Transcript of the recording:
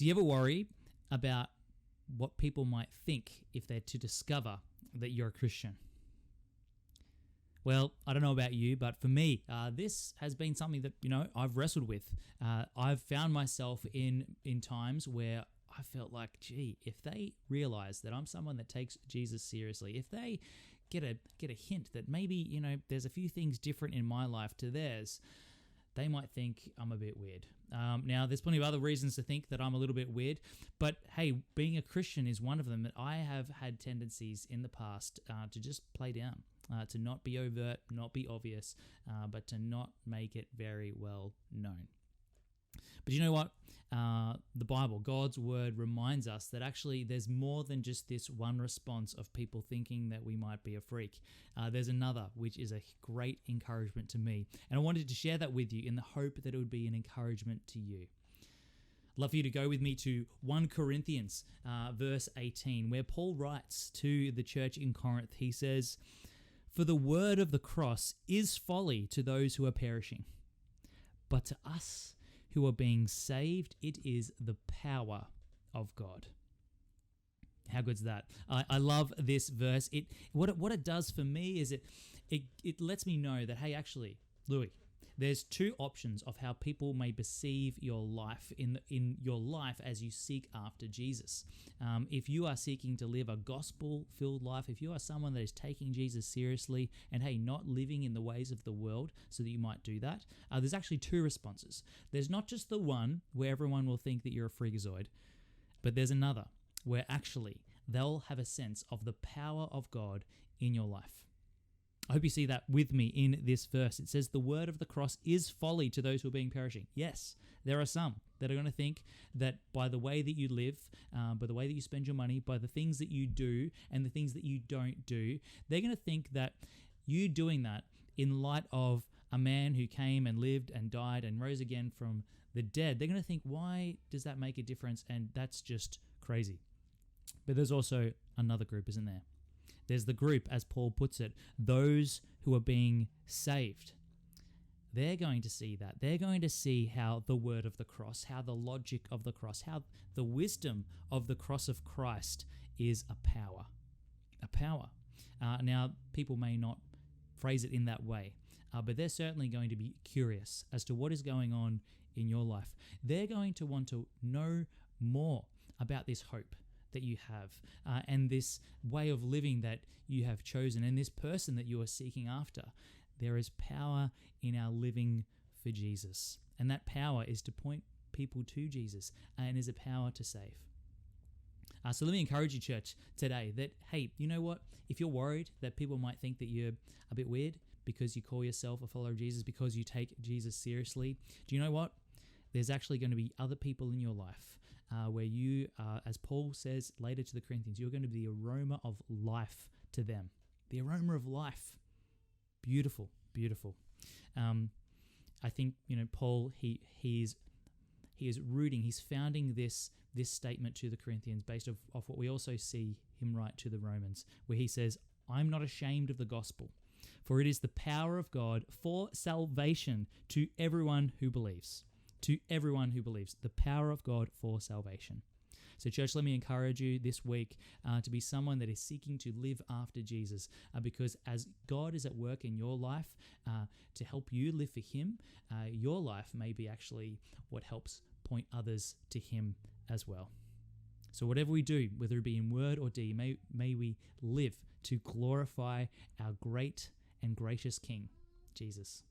Do you ever worry about what people might think if they're to discover that you're a Christian? Well, I don't know about you, but for me, this has been something that, I've wrestled with. I've found myself in times where I felt like, gee, if they realize that I'm someone that takes Jesus seriously, if they get a hint that maybe, there's a few things different in my life to theirs, they might think I'm a bit weird. Now, there's plenty of other reasons to think that I'm a little bit weird, but hey, being a Christian is one of them that I have had tendencies in the past to just play down, to not be overt, not be obvious, but to not make it very well known. But you know what? The Bible, God's word, reminds us that actually there's more than just this one response of people thinking that we might be a freak. There's another, which is a great encouragement to me. And I wanted to share that with you in the hope that it would be an encouragement to you. I'd love for you to go with me to 1 Corinthians verse 18, where Paul writes to the church in Corinth. He says, "For the word of the cross is folly to those who are perishing, but to us who are being saved, it is the power of God." How good's that? I love this verse. What it does for me is it lets me know that, hey, actually, Louis, there's two options of how people may perceive your life in your life as you seek after Jesus. If you are seeking to live a gospel-filled life, if you are someone that is taking Jesus seriously and, hey, not living in the ways of the world so that you might do that, there's actually two responses. There's not just the one where everyone will think that you're a freakazoid, but there's another where actually they'll have a sense of the power of God in your life. I hope you see that with me in this verse. It says the word of the cross is folly to those who are being perishing. Yes, there are some that are going to think that by the way that you live, by the way that you spend your money, by the things that you do and the things that you don't do, they're going to think that you doing that in light of a man who came and lived and died and rose again from the dead, they're going to think, why does that make a difference? And that's just crazy. But there's also another group, isn't there? There's the group, as Paul puts it, those who are being saved. They're going to see that. They're going to see how the word of the cross, how the logic of the cross, how the wisdom of the cross of Christ is a power. A power. Now, people may not phrase it in that way, but they're certainly going to be curious as to what is going on in your life. They're going to want to know more about this hope that you have, and this way of living that you have chosen, and this person that you are seeking after. There is power in our living for Jesus, and that power is to point people to Jesus, and is a power to save. So let me encourage you, church, today that, hey, you know what? If you're worried that people might think that you're a bit weird because you call yourself a follower of Jesus, because you take Jesus seriously, do you know what? There's actually going to be other people in your life where you, as Paul says later to the Corinthians, you're going to be the aroma of life to them. The aroma of life. Beautiful, beautiful. I think, Paul, he is rooting, he's founding this statement to the Corinthians based off what we also see him write to the Romans, where he says, "I'm not ashamed of the gospel, for it is the power of God for salvation to everyone who believes." To everyone who believes, the power of God for salvation. So church, let me encourage you this week to be someone that is seeking to live after Jesus, because as God is at work in your life to help you live for him, your life may be actually what helps point others to him as well. So whatever we do, whether it be in word or deed, may we live to glorify our great and gracious King, Jesus.